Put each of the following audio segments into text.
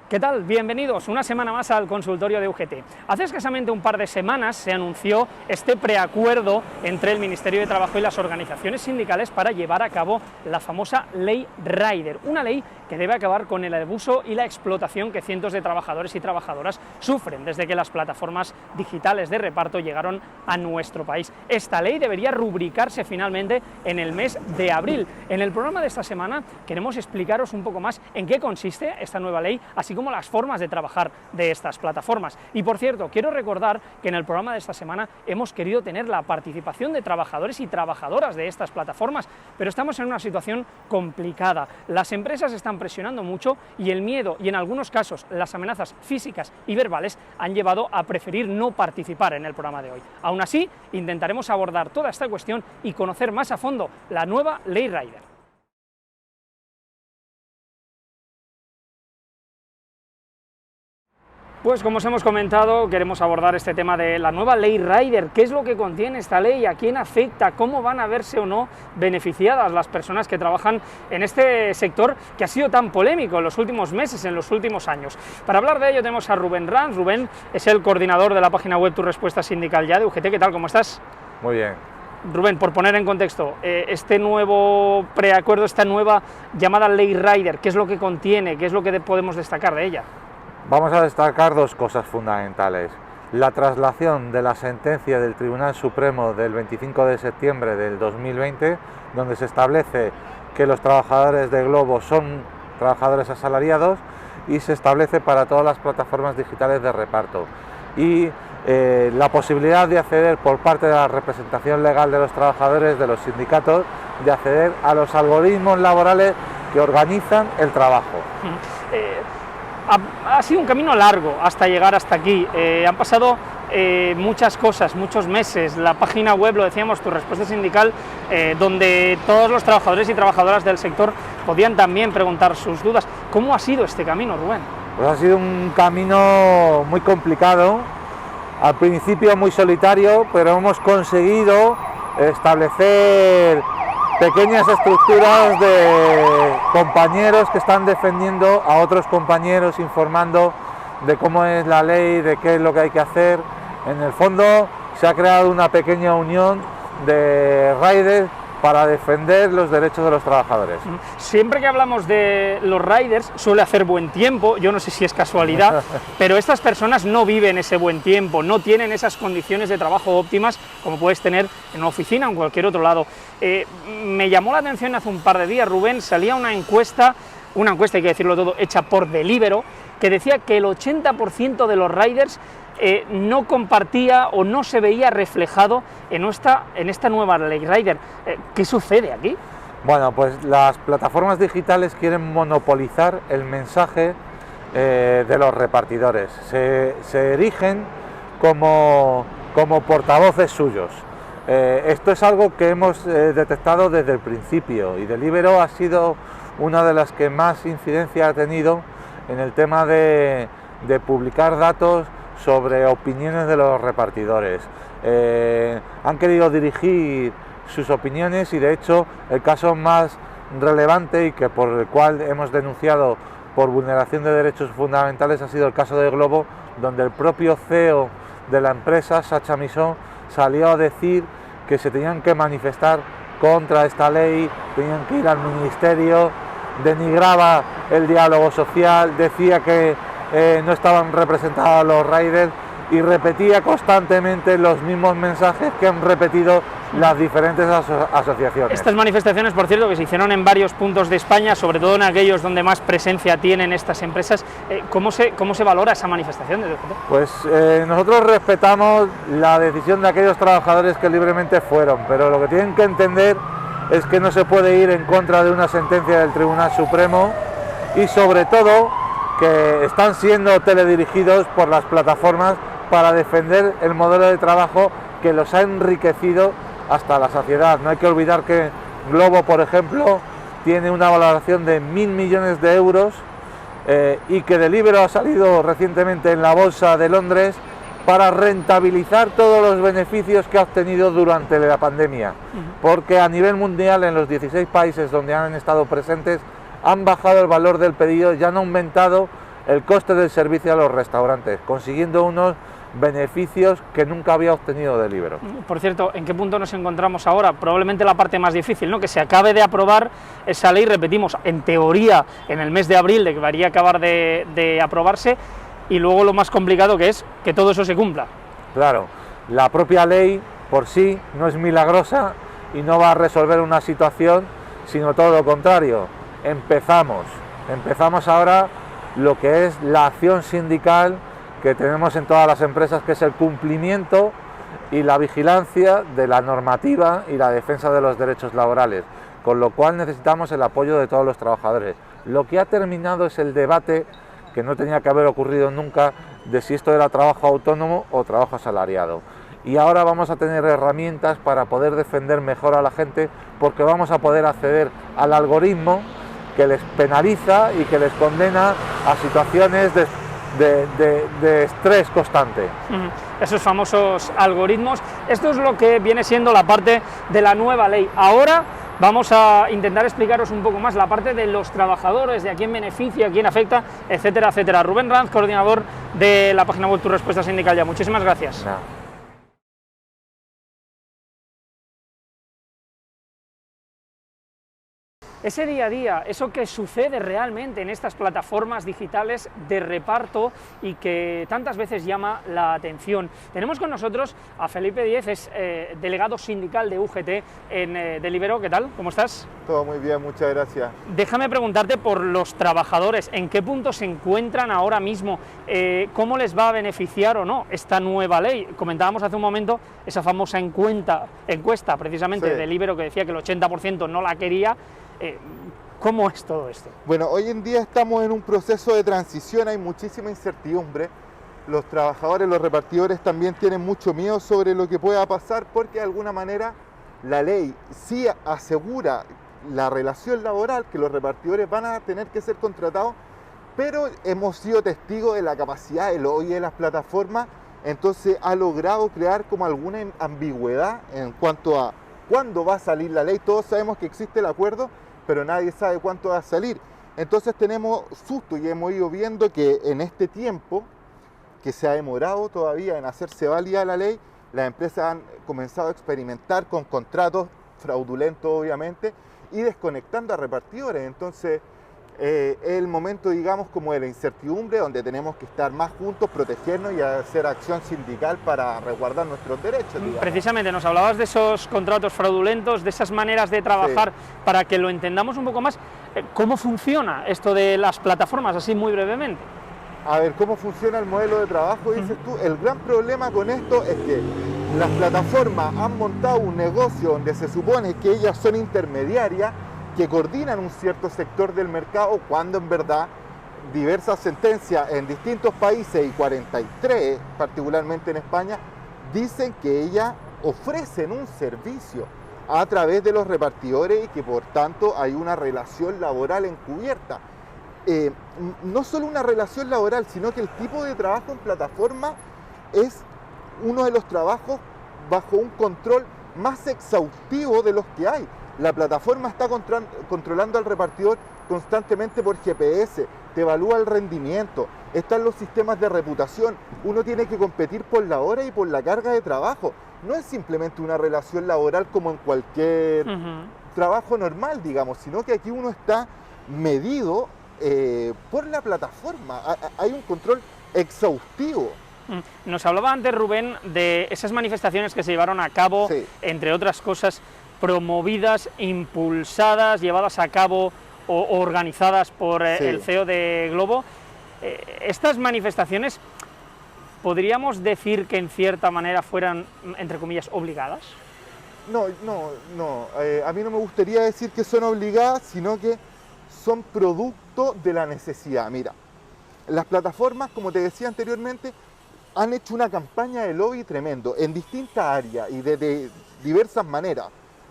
¿Qué tal? Bienvenidos una semana más al consultorio de UGT. Hace escasamente un par de semanas se anunció este preacuerdo entre el Ministerio de Trabajo y las organizaciones sindicales para llevar a cabo la famosa Ley Rider, una ley que debe acabar con el abuso y la explotación que cientos de trabajadores y trabajadoras sufren desde que las plataformas digitales de reparto llegaron a nuestro país. Esta ley debería rubricarse finalmente en el mes de abril. En el programa de esta semana queremos explicaros un poco más en qué consiste esta nueva ley, así como las formas de trabajar de estas plataformas. Y por cierto, quiero recordar que en el programa de esta semana hemos querido tener la participación de trabajadores y trabajadoras de estas plataformas, pero estamos en una situación complicada. Las empresas están presionando mucho y el miedo y en algunos casos las amenazas físicas y verbales han llevado a preferir no participar en el programa de hoy. Aún así, intentaremos abordar toda esta cuestión y conocer más a fondo la nueva Ley Rider. Pues como os hemos comentado, queremos abordar este tema de la nueva Ley Rider. ¿Qué es lo que contiene esta ley? ¿A quién afecta? ¿Cómo van a verse o no beneficiadas las personas que trabajan en este sector que ha sido tan polémico en los últimos meses, en los últimos años? Para hablar de ello tenemos a Rubén Ranz. Rubén es el coordinador de la página web Tu Respuesta Sindical Ya de UGT. ¿Qué tal? ¿Cómo estás? Muy bien. Rubén, por poner en contexto, este nuevo preacuerdo, esta nueva llamada Ley Rider, ¿qué es lo que contiene? ¿Qué es lo que podemos destacar de ella? Vamos a destacar dos cosas fundamentales. La traslación de la sentencia del Tribunal Supremo del 25 de septiembre del 2020, donde se establece que los trabajadores de Globo son trabajadores asalariados y se establece para todas las plataformas digitales de reparto. Y la posibilidad de acceder por parte de la representación legal de los trabajadores, de los sindicatos, de acceder a los algoritmos laborales que organizan el trabajo. Ha sido un camino largo hasta llegar hasta aquí, han pasado muchas cosas, muchos meses. La página web, lo decíamos, Tu Respuesta Sindical, donde todos los trabajadores y trabajadoras del sector podían también preguntar sus dudas. ¿Cómo ha sido este camino, Rubén? Pues ha sido un camino muy complicado, al principio muy solitario, pero hemos conseguido establecer pequeñas estructuras de compañeros que están defendiendo a otros compañeros, informando de cómo es la ley, de qué es lo que hay que hacer. En el fondo se ha creado una pequeña unión de riders para defender los derechos de los trabajadores. Siempre que hablamos de los riders suele hacer buen tiempo, yo no sé si es casualidad, pero estas personas no viven ese buen tiempo, no tienen esas condiciones de trabajo óptimas como puedes tener en una oficina o en cualquier otro lado. Me llamó la atención hace un par de días, Rubén, salía una encuesta, hay que decirlo todo, hecha por Delivero, que decía que el 80% de los riders no compartía o no se veía reflejado en esta nueva Ley Rider. ¿Qué sucede aquí? Bueno, pues las plataformas digitales quieren monopolizar el mensaje de los repartidores. Se erigen como portavoces suyos. Esto es algo que hemos detectado desde el principio y Delivero ha sido una de las que más incidencia ha tenido en el tema de publicar datos sobre opiniones de los repartidores. Han querido dirigir sus opiniones y de hecho el caso más relevante y que por el cual hemos denunciado por vulneración de derechos fundamentales ha sido el caso de Globo, donde el propio CEO de la empresa, Sacha Misó, salió a decir que se tenían que manifestar contra esta ley, tenían que ir al ministerio, denigraba el diálogo social, decía que no estaban representados los riders y repetía constantemente los mismos mensajes que han repetido las diferentes asociaciones. Estas manifestaciones, por cierto, que se hicieron en varios puntos de España, sobre todo en aquellos donde más presencia tienen estas empresas, ¿cómo se valora esa manifestación? Pues nosotros respetamos la decisión de aquellos trabajadores que libremente fueron, pero lo que tienen que entender es que no se puede ir en contra de una sentencia del Tribunal Supremo y sobre todo que están siendo teledirigidos por las plataformas para defender el modelo de trabajo que los ha enriquecido hasta la saciedad. No hay que olvidar que Globo, por ejemplo, tiene una valoración de 1.000 millones de euros y que Delivero ha salido recientemente en la Bolsa de Londres para rentabilizar todos los beneficios que ha obtenido durante la pandemia, porque a nivel mundial en los 16 países donde han estado presentes han bajado el valor del pedido y han aumentado el coste del servicio a los restaurantes, consiguiendo unos beneficios que nunca había obtenido Deliveroo. Por cierto, ¿en qué punto nos encontramos ahora? Probablemente la parte más difícil, ¿no? Que se acabe de aprobar esa ley, repetimos, en teoría en el mes de abril debería acabar de aprobarse, y luego lo más complicado que es que todo eso se cumpla. Claro, la propia ley por sí no es milagrosa y no va a resolver una situación, sino todo lo contrario. Empezamos ahora lo que es la acción sindical que tenemos en todas las empresas, que es el cumplimiento y la vigilancia de la normativa y la defensa de los derechos laborales, con lo cual necesitamos el apoyo de todos los trabajadores. Lo que ha terminado es el debate, que no tenía que haber ocurrido nunca, de si esto era trabajo autónomo o trabajo asalariado. Y ahora vamos a tener herramientas para poder defender mejor a la gente, porque vamos a poder acceder al algoritmo que les penaliza y que les condena a situaciones de estrés constante. Esos famosos algoritmos. Esto es lo que viene siendo la parte de la nueva ley. Ahora vamos a intentar explicaros un poco más la parte de los trabajadores, de a quién beneficia, a quién afecta, etcétera, etcétera. Rubén Ranz, coordinador de la página web Tu Respuesta Sindical Ya. Muchísimas gracias. Ese día a día, eso que sucede realmente en estas plataformas digitales de reparto y que tantas veces llama la atención. Tenemos con nosotros a Felipe Díez, es delegado sindical de UGT en Deliveroo. ¿Qué tal? ¿Cómo estás? Todo muy bien, muchas gracias. Déjame preguntarte por los trabajadores, ¿en qué punto se encuentran ahora mismo? ¿Cómo les va a beneficiar o no esta nueva ley? Comentábamos hace un momento esa famosa encuesta precisamente de Deliveroo, que decía que el 80% no la quería. ¿Cómo es todo esto? Bueno, hoy en día estamos en un proceso de transición, hay muchísima incertidumbre. Los trabajadores, los repartidores también tienen mucho miedo sobre lo que pueda pasar, porque de alguna manera la ley sí asegura la relación laboral, que los repartidores van a tener que ser contratados, pero hemos sido testigos de la capacidad del lobby de las plataformas, entonces ha logrado crear como alguna ambigüedad en cuanto a cuándo va a salir la ley. Todos sabemos que existe el acuerdo, pero nadie sabe cuánto va a salir. Entonces tenemos susto y hemos ido viendo que en este tiempo, que se ha demorado todavía en hacerse válida la ley, las empresas han comenzado a experimentar con contratos fraudulentos, obviamente, y desconectando a repartidores. Entonces es el momento, digamos, como de la incertidumbre, donde tenemos que estar más juntos, protegernos y hacer acción sindical para resguardar nuestros derechos, digamos. Precisamente, nos hablabas de esos contratos fraudulentos, de esas maneras de trabajar, para que lo entendamos un poco más. ¿Cómo funciona esto de las plataformas, así muy brevemente? A ver, ¿cómo funciona el modelo de trabajo? Dices tú, el gran problema con esto es que las plataformas han montado un negocio donde se supone que ellas son intermediarias, que coordinan un cierto sector del mercado, cuando en verdad diversas sentencias en distintos países, y 43 particularmente en España, dicen que ellas ofrecen un servicio a través de los repartidores y que por tanto hay una relación laboral encubierta. No solo una relación laboral, sino que el tipo de trabajo en plataforma es uno de los trabajos bajo un control más exhaustivo de los que hay. La plataforma está controlando al repartidor constantemente por GPS, te evalúa el rendimiento, están los sistemas de reputación, uno tiene que competir por la hora y por la carga de trabajo. No es simplemente una relación laboral como en cualquier trabajo normal, digamos, sino que aquí uno está medido por la plataforma. Hay un control exhaustivo. Nos hablaba antes Rubén de esas manifestaciones que se llevaron a cabo, entre otras cosas, promovidas, impulsadas, llevadas a cabo o organizadas por el CEO de Glovo. Estas manifestaciones, ¿podríamos decir que en cierta manera fueran, entre comillas, obligadas? No. A mí no me gustaría decir que son obligadas, sino que son producto de la necesidad. Mira, las plataformas, como te decía anteriormente, han hecho una campaña de lobby tremendo en distintas áreas y de diversas maneras.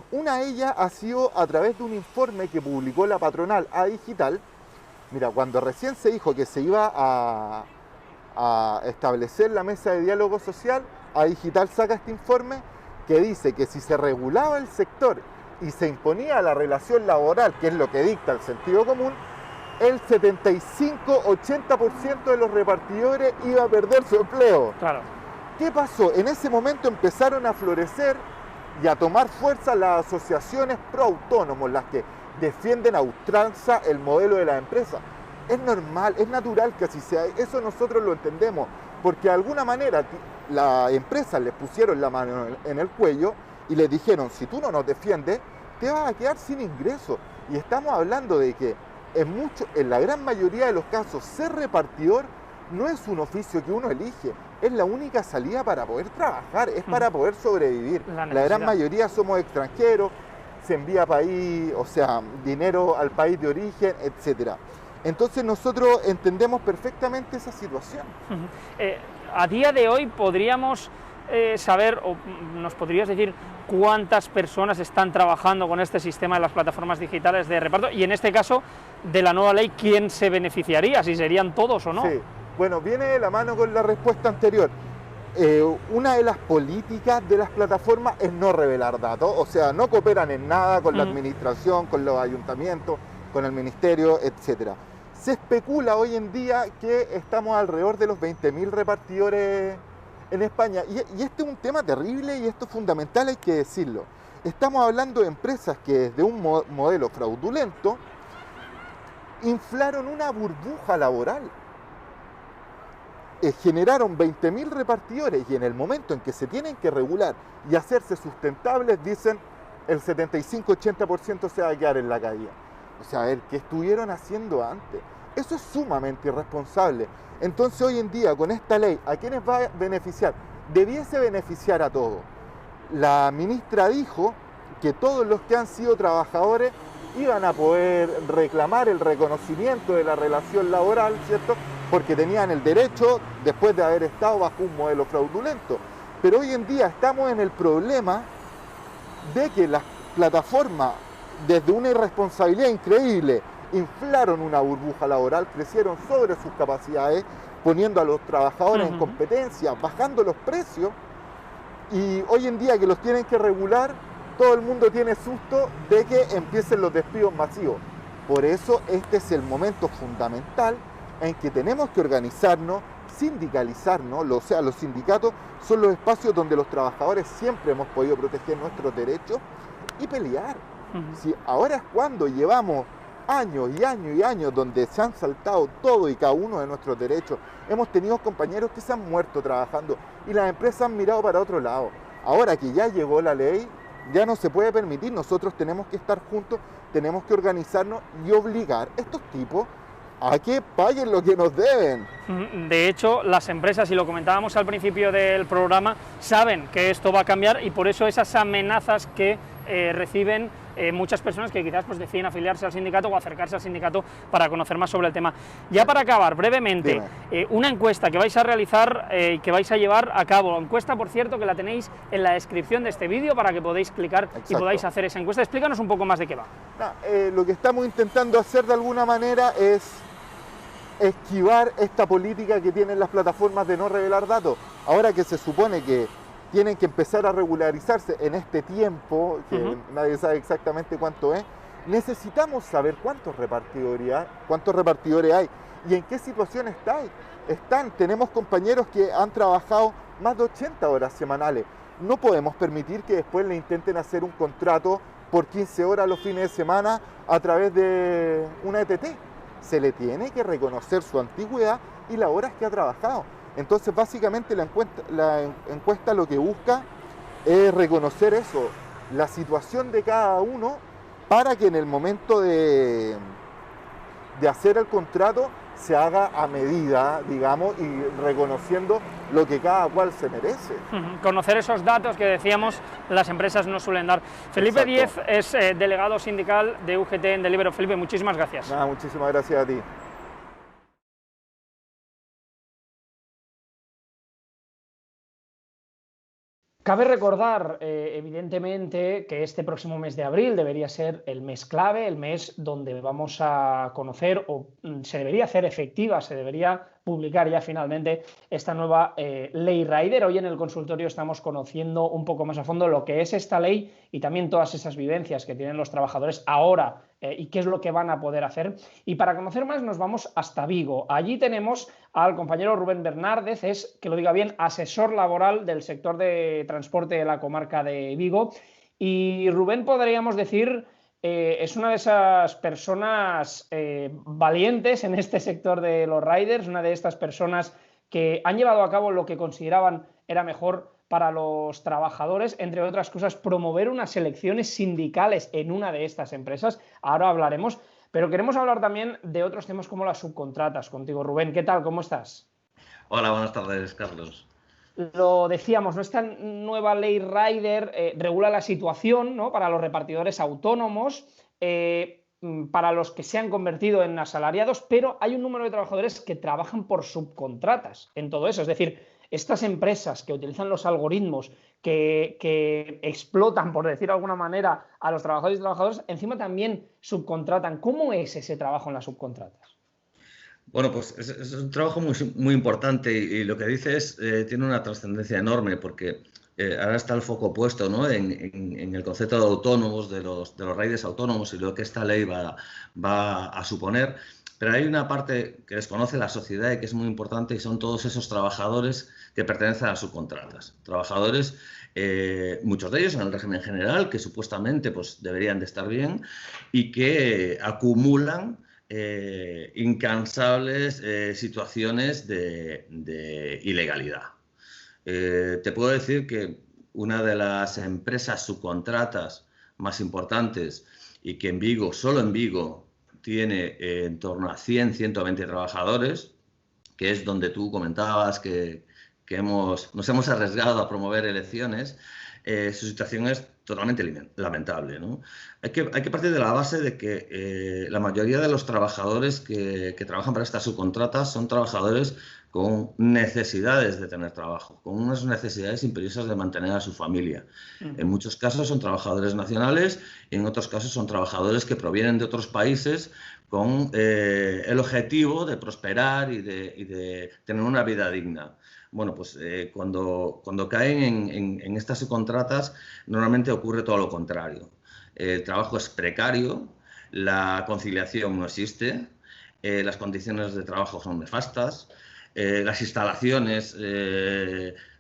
Una de ellas ha sido a través de un informe que publicó la patronal A-Digital. Mira, cuando recién se dijo que se iba a establecer la mesa de diálogo social, A-Digital saca este informe que dice que si se regulaba el sector y se imponía la relación laboral, que es lo que dicta el sentido común, el 75-80% de los repartidores iba a perder su empleo. Claro. ¿Qué pasó? En ese momento empezaron a florecer y a tomar fuerza las asociaciones pro autónomos, las que defienden a ultranza el modelo de la empresa. Es normal, es natural que así sea, eso nosotros lo entendemos, porque de alguna manera la empresa les pusieron la mano en el cuello y les dijeron, si tú no nos defiendes, te vas a quedar sin ingresos. Y estamos hablando de que en la gran mayoría de los casos, ser repartidor no es un oficio que uno elige, es la única salida para poder trabajar, es para poder sobrevivir. La gran mayoría somos extranjeros, se envía dinero al país de origen, etcétera. Entonces nosotros entendemos perfectamente esa situación. A día de hoy podríamos saber, o nos podrías decir, cuántas personas están trabajando con este sistema de las plataformas digitales de reparto, y en este caso, de la nueva ley, ¿quién se beneficiaría? ¿Si serían todos o no? Sí, bueno, viene de la mano con la respuesta anterior. Una de las políticas de las plataformas es no revelar datos, o sea, no cooperan en nada con la administración, con los ayuntamientos, con el ministerio, etcétera. Se especula hoy en día que estamos alrededor de los 20.000 repartidores en España, y este es un tema terrible y esto es fundamental, hay que decirlo. Estamos hablando de empresas que desde un modelo fraudulento inflaron una burbuja laboral. Generaron 20.000 repartidores y en el momento en que se tienen que regular y hacerse sustentables, dicen el 75-80% se va a quedar en la calle. O sea, ¿qué estuvieron haciendo antes? Eso es sumamente irresponsable. Entonces hoy en día con esta ley, ¿a quiénes va a beneficiar? Debiese beneficiar a todos. La ministra dijo que todos los que han sido trabajadores iban a poder reclamar el reconocimiento de la relación laboral, ¿cierto? Porque tenían el derecho después de haber estado bajo un modelo fraudulento. Pero hoy en día estamos en el problema de que las plataformas, desde una irresponsabilidad increíble, inflaron una burbuja laboral, crecieron sobre sus capacidades, poniendo a los trabajadores en competencia, bajando los precios, y hoy en día que los tienen que regular, todo el mundo tiene susto de que empiecen los despidos masivos. Por eso este es el momento fundamental en que tenemos que organizarnos, sindicalizarnos, o sea, los sindicatos son los espacios donde los trabajadores siempre hemos podido proteger nuestros derechos y pelear. Si ahora es cuando llevamos años y años y años donde se han saltado todo y cada uno de nuestros derechos. Hemos tenido compañeros que se han muerto trabajando y las empresas han mirado para otro lado. Ahora que ya llegó la ley, ya no se puede permitir, nosotros tenemos que estar juntos, tenemos que organizarnos y obligar a estos tipos a que paguen lo que nos deben. De hecho, las empresas, y lo comentábamos al principio del programa, saben que esto va a cambiar y por eso esas amenazas que reciben muchas personas que quizás pues, deciden afiliarse al sindicato o acercarse al sindicato para conocer más sobre el tema. Ya para acabar, brevemente, una encuesta que vais a realizar y que vais a llevar a cabo. Encuesta, por cierto, que la tenéis en la descripción de este vídeo para que podáis clicar y podáis hacer esa encuesta. Explícanos un poco más de qué va. Lo que estamos intentando hacer de alguna manera es esquivar esta política que tienen las plataformas de no revelar datos. Ahora que se supone que tienen que empezar a regularizarse en este tiempo, que nadie sabe exactamente cuánto es, necesitamos saber cuántos repartidores hay y en qué situación están. Tenemos compañeros que han trabajado más de 80 horas semanales. No podemos permitir que después le intenten hacer un contrato por 15 horas los fines de semana a través de una ETT. Se le tiene que reconocer su antigüedad y las horas que ha trabajado. Entonces, básicamente, la encuesta lo que busca es reconocer eso, la situación de cada uno, para que en el momento de hacer el contrato se haga a medida, digamos, y reconociendo lo que cada cual se merece. Conocer esos datos que decíamos las empresas no suelen dar. Felipe Díez es delegado sindical de UGT en Deliveroo. Felipe, muchísimas gracias. Muchísimas gracias a ti. Cabe recordar, evidentemente, que este próximo mes de abril debería ser el mes clave, el mes donde vamos a conocer, o se debería hacer efectiva, se debería publicar ya finalmente esta nueva ley Rider. Hoy en el consultorio estamos conociendo un poco más a fondo lo que es esta ley y también todas esas vivencias que tienen los trabajadores ahora y qué es lo que van a poder hacer. Y para conocer más nos vamos hasta Vigo. Allí tenemos al compañero Rubén Bernárdez, es, que lo diga bien, asesor laboral del sector de transporte de la comarca de Vigo. Y Rubén, podríamos decir, es una de esas personas valientes en este sector de los riders, una de estas personas que han llevado a cabo lo que consideraban era mejor para los trabajadores, entre otras cosas, promover unas elecciones sindicales en una de estas empresas. Ahora hablaremos, pero queremos hablar también de otros temas como las subcontratas. Contigo, Rubén, ¿qué tal? ¿Cómo estás? Hola, buenas tardes, Carlos. Lo decíamos, ¿no? Esta nueva ley Rider regula la situación, ¿no?, para los repartidores autónomos, para los que se han convertido en asalariados, pero hay un número de trabajadores que trabajan por subcontratas en todo eso. Es decir, estas empresas que utilizan los algoritmos, que explotan, por decir de alguna manera, a los trabajadores y trabajadoras, encima también subcontratan. ¿Cómo es ese trabajo en las subcontratas? Bueno, pues es un trabajo muy importante y lo que dices tiene una trascendencia enorme porque ahora está el foco puesto, ¿no?, en el concepto de autónomos, de los riders autónomos y lo que esta ley va a suponer. Pero hay una parte que desconoce la sociedad y que es muy importante y son todos esos trabajadores que pertenecen a las subcontratas. Trabajadores, muchos de ellos en el régimen general, que supuestamente pues, deberían de estar bien y que acumulan incansables situaciones de ilegalidad. Te puedo decir que una de las empresas subcontratas más importantes y que en Vigo, solo en Vigo, tiene en torno a 100, 120 trabajadores, que es donde tú comentabas que nos hemos arriesgado a promover elecciones. Su situación es totalmente lamentable, ¿no? Hay que partir de la base de que la mayoría de los trabajadores que trabajan para estas subcontratas son trabajadores con necesidades de tener trabajo, con unas necesidades imperiosas de mantener a su familia. En muchos casos son trabajadores nacionales y en otros casos son trabajadores que provienen de otros países con el objetivo de prosperar y de tener una vida digna. Bueno, pues cuando caen en estas subcontratas normalmente ocurre todo lo contrario. El trabajo es precario, la conciliación no existe, las condiciones de trabajo son nefastas, las instalaciones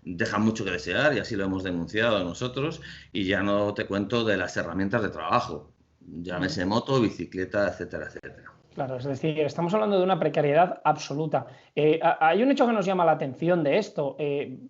dejan mucho que desear y así lo hemos denunciado nosotros, y ya no te cuento de las herramientas de trabajo, llámese moto, bicicleta, etcétera, etcétera. Claro, es decir, estamos hablando de una precariedad absoluta. Hay un hecho que nos llama la atención de esto.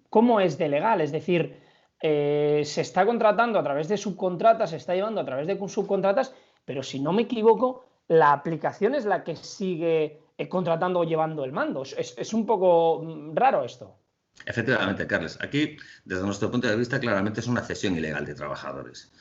¿Cómo es de legal? Es decir, se está contratando a través de subcontratas, se está llevando a través de subcontratas, pero si no me equivoco, la aplicación es la que sigue contratando o llevando el mando. Es un poco raro esto. Efectivamente, Carles. Aquí, desde nuestro punto de vista, claramente es una cesión ilegal de trabajadores.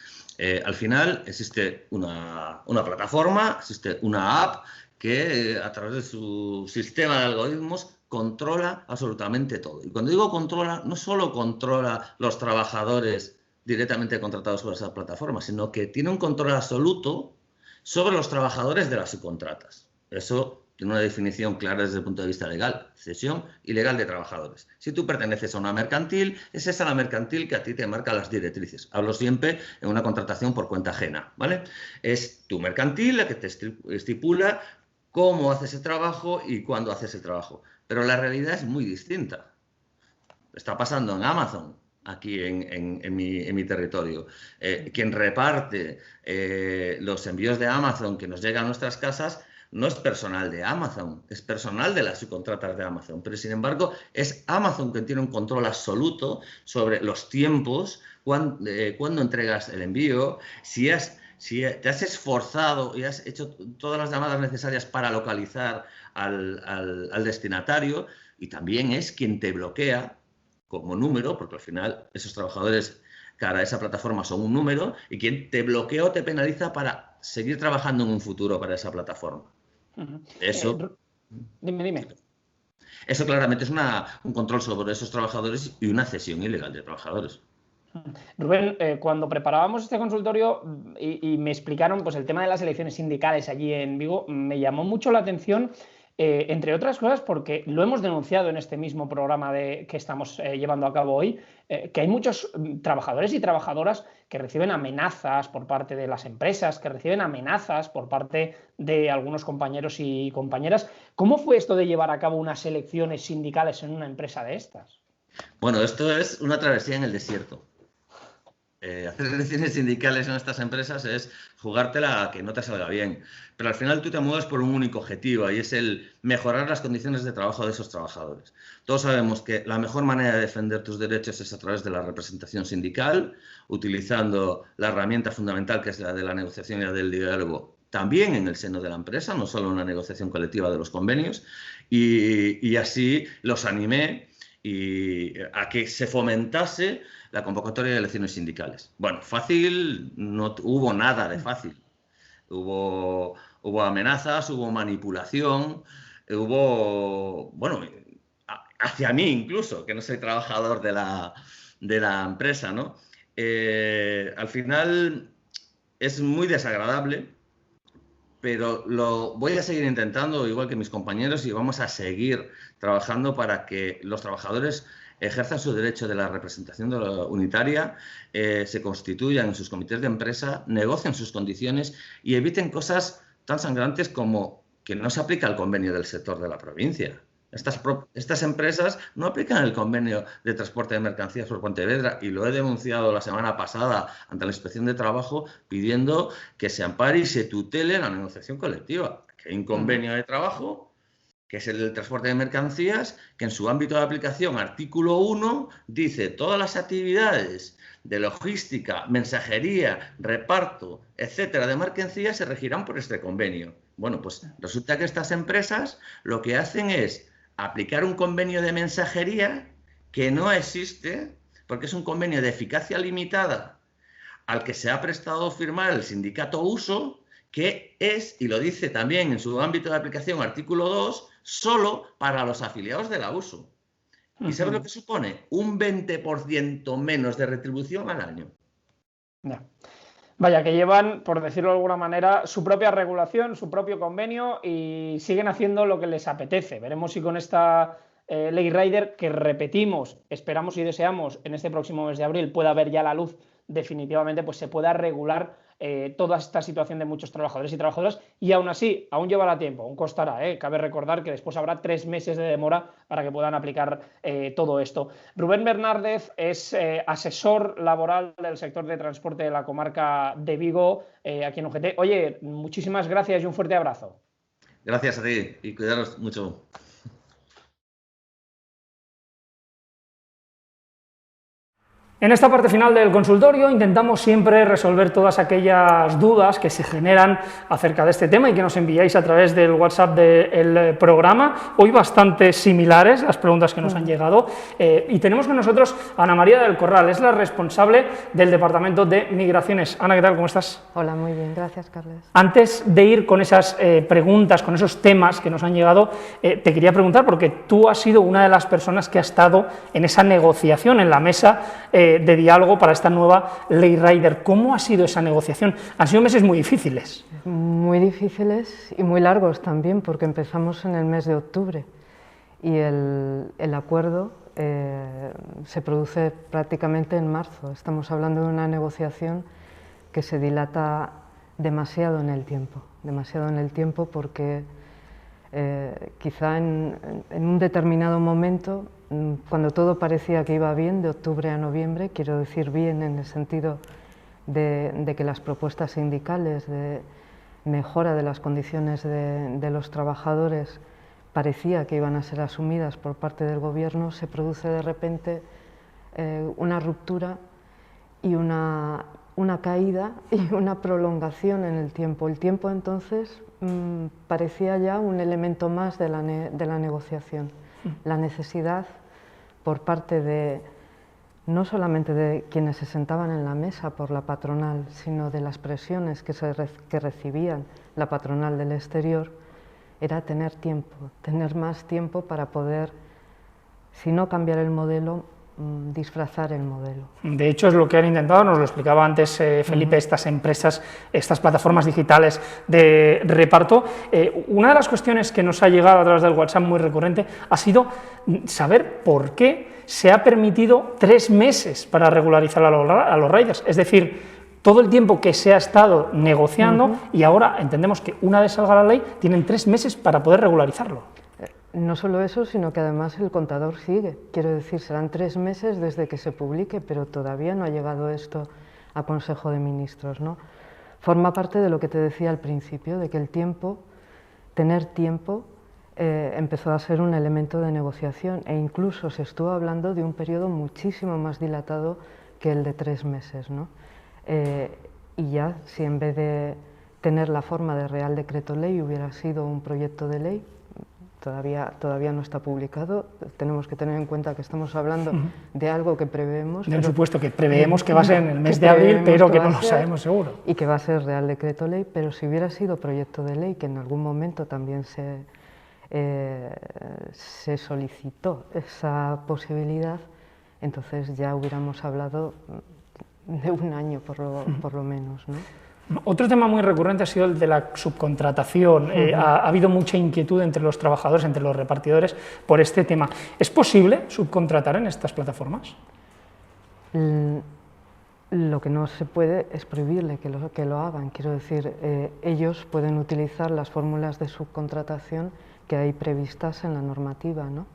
Al final existe una plataforma, existe una app que a través de su sistema de algoritmos controla absolutamente todo. Y cuando digo controla, no solo controla los trabajadores directamente contratados por esa plataforma, sino que tiene un control absoluto sobre los trabajadores de las subcontratas. Eso tiene una definición clara desde el punto de vista legal: cesión ilegal de trabajadores. Si tú perteneces a una mercantil, es esa la mercantil que a ti te marca las directrices. Hablo siempre en una contratación por cuenta ajena, ¿vale? Es tu mercantil la que te estipula cómo haces el trabajo y cuándo haces el trabajo. Pero la realidad es muy distinta. Está pasando en Amazon, aquí en mi territorio. Quien reparte los envíos de Amazon que nos llegan a nuestras casas no es personal de Amazon, es personal de las subcontratas de Amazon, pero sin embargo es Amazon quien tiene un control absoluto sobre los tiempos, cuándo entregas el envío, si te has esforzado y has hecho todas las llamadas necesarias para localizar al destinatario, y también es quien te bloquea como número, porque al final esos trabajadores cara a esa plataforma son un número, y quien te bloquea o te penaliza para seguir trabajando en un futuro para esa plataforma. Eso, dime. Eso claramente es un control sobre esos trabajadores y una cesión ilegal de trabajadores. Rubén, cuando preparábamos este consultorio y me explicaron pues, el tema de las elecciones sindicales allí en Vigo, me llamó mucho la atención entre otras cosas porque lo hemos denunciado en este mismo programa que estamos llevando a cabo hoy, que hay muchos trabajadores y trabajadoras que reciben amenazas por parte de las empresas, que reciben amenazas por parte de algunos compañeros y compañeras. ¿Cómo fue esto de llevar a cabo unas elecciones sindicales en una empresa de estas? Bueno, esto es una travesía en el desierto. Hacer elecciones sindicales en estas empresas es jugártela a que no te salga bien, pero al final tú te mueves por un único objetivo y es el mejorar las condiciones de trabajo de esos trabajadores. Todos sabemos que la mejor manera de defender tus derechos es a través de la representación sindical, utilizando la herramienta fundamental que es la de la negociación y la del diálogo, también en el seno de la empresa, no solo en la negociación colectiva de los convenios, y así los animé a que se fomentase la convocatoria de elecciones sindicales. Bueno, fácil, no hubo nada de fácil. Hubo amenazas, hubo manipulación, hubo, bueno, hacia mí incluso, que no soy trabajador de la empresa, ¿no? Al final es muy desagradable, pero lo voy a seguir intentando, igual que mis compañeros, y vamos a seguir trabajando para que los trabajadores ejerzan su derecho de la representación unitaria, se constituyan en sus comités de empresa, negocien sus condiciones y eviten cosas tan sangrantes como que no se aplica el convenio del sector de la provincia. Estas empresas no aplican el convenio de transporte de mercancías por Pontevedra y lo he denunciado la semana pasada ante la Inspección de Trabajo pidiendo que se ampare y se tutele la negociación colectiva. Que hay un convenio de trabajo, que es el del transporte de mercancías, que en su ámbito de aplicación, artículo 1, dice todas las actividades de logística, mensajería, reparto, etcétera, de mercancías se regirán por este convenio. Bueno, pues resulta que estas empresas lo que hacen es aplicar un convenio de mensajería que no existe porque es un convenio de eficacia limitada al que se ha prestado firmar el sindicato Uso, que es, y lo dice también en su ámbito de aplicación, artículo 2, solo para los afiliados de la Uso. ¿Y sabes lo que supone? Un 20% menos de retribución al año. Ya. Vaya, que llevan, por decirlo de alguna manera, su propia regulación, su propio convenio y siguen haciendo lo que les apetece. Veremos si con esta Ley Rider, que repetimos, esperamos y deseamos en este próximo mes de abril pueda ver ya la luz definitivamente, pues se pueda regular toda esta situación de muchos trabajadores y trabajadoras, y aún así, aún llevará tiempo, aún costará, cabe recordar que después habrá 3 meses de demora para que puedan aplicar todo esto. Rubén Bernárdez es asesor laboral del sector de transporte de la comarca de Vigo, aquí en UGT. Oye, muchísimas gracias y un fuerte abrazo. Gracias a ti y cuidaros mucho. En esta parte final del consultorio intentamos siempre resolver todas aquellas dudas que se generan acerca de este tema y que nos enviáis a través del WhatsApp del programa. Hoy bastante similares las preguntas que nos han llegado y tenemos con nosotros a Ana María del Corral, es la responsable del Departamento de Migraciones. Ana, ¿qué tal? ¿Cómo estás? Hola, muy bien, gracias, Carles. Antes de ir con esas preguntas, con esos temas que nos han llegado, te quería preguntar, porque tú has sido una de las personas que ha estado en esa negociación, en la mesa de diálogo para esta nueva Ley Rider. ¿Cómo ha sido esa negociación? Han sido meses muy difíciles. Muy difíciles y muy largos también, porque empezamos en el mes de octubre y el acuerdo se produce prácticamente en marzo. Estamos hablando de una negociación que se dilata demasiado en el tiempo porque quizá en un determinado momento, cuando todo parecía que iba bien, de octubre a noviembre, quiero decir bien en el sentido de que las propuestas sindicales de mejora de las condiciones de los trabajadores parecía que iban a ser asumidas por parte del gobierno, se produce de repente una ruptura y una caída y una prolongación en el tiempo. El tiempo entonces parecía ya un elemento más de la negociación. La necesidad por parte de, no solamente de quienes se sentaban en la mesa por la patronal, sino de las presiones que recibían la patronal del exterior, era tener tiempo, tener más tiempo para poder, si no cambiar el modelo, disfrazar el modelo. De hecho, es lo que han intentado, nos lo explicaba antes Felipe, estas empresas, estas plataformas digitales de reparto. Una de las cuestiones que nos ha llegado a través del WhatsApp muy recurrente ha sido saber por qué se ha permitido 3 meses para regularizar a los riders, es decir, todo el tiempo que se ha estado negociando y ahora entendemos que una vez salga la ley tienen 3 meses para poder regularizarlo. No solo eso, sino que además el contador sigue. Quiero decir, serán 3 meses desde que se publique, pero todavía no ha llegado esto a Consejo de Ministros, ¿no? Forma parte de lo que te decía al principio, de que el tiempo, tener tiempo, empezó a ser un elemento de negociación e incluso se estuvo hablando de un periodo muchísimo más dilatado que el de 3 meses, ¿no? Y ya, si en vez de tener la forma de Real Decreto Ley hubiera sido un proyecto de ley, todavía no está publicado, tenemos que tener en cuenta que estamos hablando de algo que preveemos. De un supuesto que preveemos que va a ser en el mes de abril, pero que no lo sabemos seguro. Y que va a ser Real Decreto Ley, pero si hubiera sido proyecto de ley, que en algún momento también se solicitó esa posibilidad, entonces ya hubiéramos hablado de un año por lo menos, ¿no? Otro tema muy recurrente ha sido el de la subcontratación. Ha habido mucha inquietud entre los trabajadores, entre los repartidores, por este tema. ¿Es posible subcontratar en estas plataformas? Lo que no se puede es prohibirle que lo hagan. Quiero decir, ellos pueden utilizar las fórmulas de subcontratación que hay previstas en la normativa, ¿no?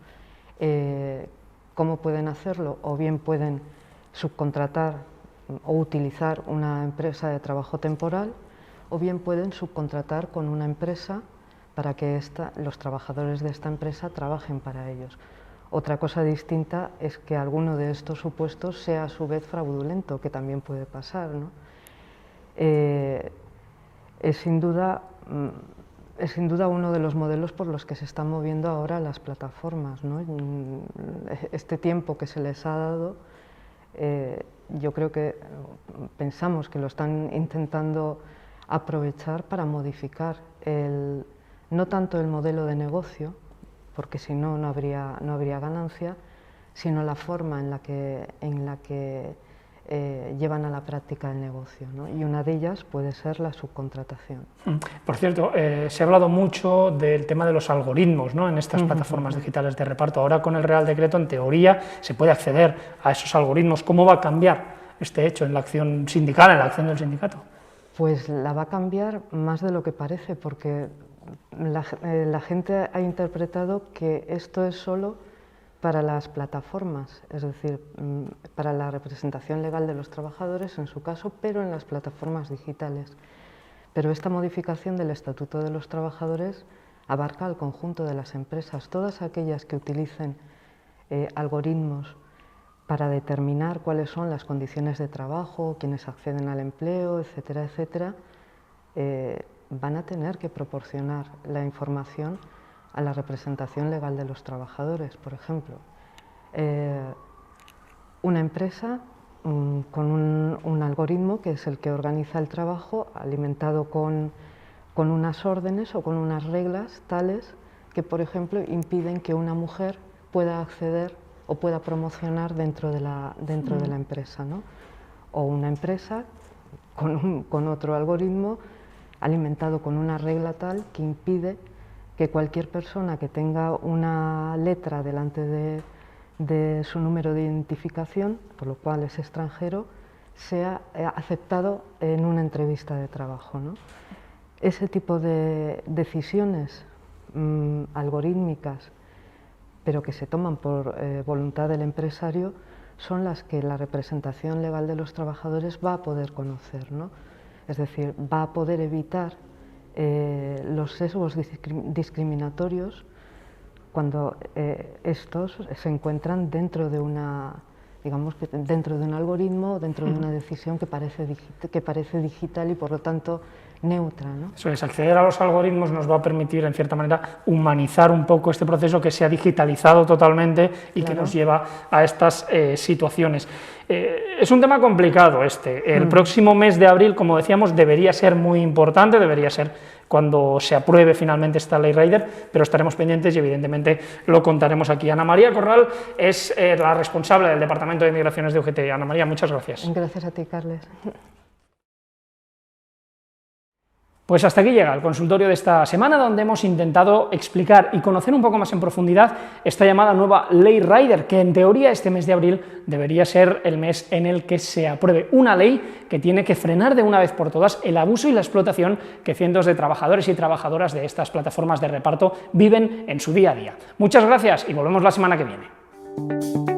¿Cómo pueden hacerlo? O bien pueden subcontratar o utilizar una empresa de trabajo temporal, o bien pueden subcontratar con una empresa para que los trabajadores de esta empresa trabajen para ellos. Otra cosa distinta es que alguno de estos supuestos sea a su vez fraudulento, que también puede pasar, ¿no? Es sin duda uno de los modelos por los que se están moviendo ahora las plataformas, ¿no? Este tiempo que se les ha dado, yo creo que pensamos que lo están intentando aprovechar para modificar no tanto el modelo de negocio, porque si no, no habría ganancia, sino la forma en la que llevan a la práctica el negocio, ¿no? Y una de ellas puede ser la subcontratación. Por cierto, se ha hablado mucho del tema de los algoritmos, ¿no?, en estas plataformas digitales de reparto. Ahora con el Real Decreto, en teoría, se puede acceder a esos algoritmos. ¿Cómo va a cambiar este hecho en la acción sindical, en la acción del sindicato? Pues la va a cambiar más de lo que parece, porque la gente ha interpretado que esto es solo para las plataformas, es decir, para la representación legal de los trabajadores en su caso, pero en las plataformas digitales. Pero esta modificación del Estatuto de los Trabajadores abarca al conjunto de las empresas, todas aquellas que utilicen algoritmos para determinar cuáles son las condiciones de trabajo, quienes acceden al empleo, etcétera, etcétera, van a tener que proporcionar la información a la representación legal de los trabajadores. Por ejemplo, una empresa con un algoritmo que es el que organiza el trabajo, alimentado con unas órdenes o con unas reglas tales que, por ejemplo, impiden que una mujer pueda acceder o pueda promocionar dentro de la empresa, ¿no? O una empresa con otro algoritmo alimentado con una regla tal que impide que cualquier persona que tenga una letra delante de su número de identificación, por lo cual es extranjero, sea aceptado en una entrevista de trabajo, ¿no? Ese tipo de decisiones algorítmicas, pero que se toman por voluntad del empresario, son las que la representación legal de los trabajadores va a poder conocer, ¿no? Es decir, va a poder evitar los sesgos discriminatorios cuando estos se encuentran dentro de dentro de un algoritmo, dentro de una decisión que parece digital y por lo tanto neutra, ¿no? Eso es, acceder a los algoritmos nos va a permitir, en cierta manera, humanizar un poco este proceso que se ha digitalizado totalmente y que nos lleva a estas situaciones. Es un tema complicado este. El próximo mes de abril, como decíamos, debería ser muy importante, debería ser cuando se apruebe finalmente esta ley Rider, pero estaremos pendientes y evidentemente lo contaremos aquí. Ana María Corral es la responsable del Departamento de Migraciones de UGT. Ana María, muchas gracias. Gracias a ti, Carles. Pues hasta aquí llega el consultorio de esta semana, donde hemos intentado explicar y conocer un poco más en profundidad esta llamada nueva Ley Rider, que en teoría este mes de abril debería ser el mes en el que se apruebe una ley que tiene que frenar de una vez por todas el abuso y la explotación que cientos de trabajadores y trabajadoras de estas plataformas de reparto viven en su día a día. Muchas gracias y volvemos la semana que viene.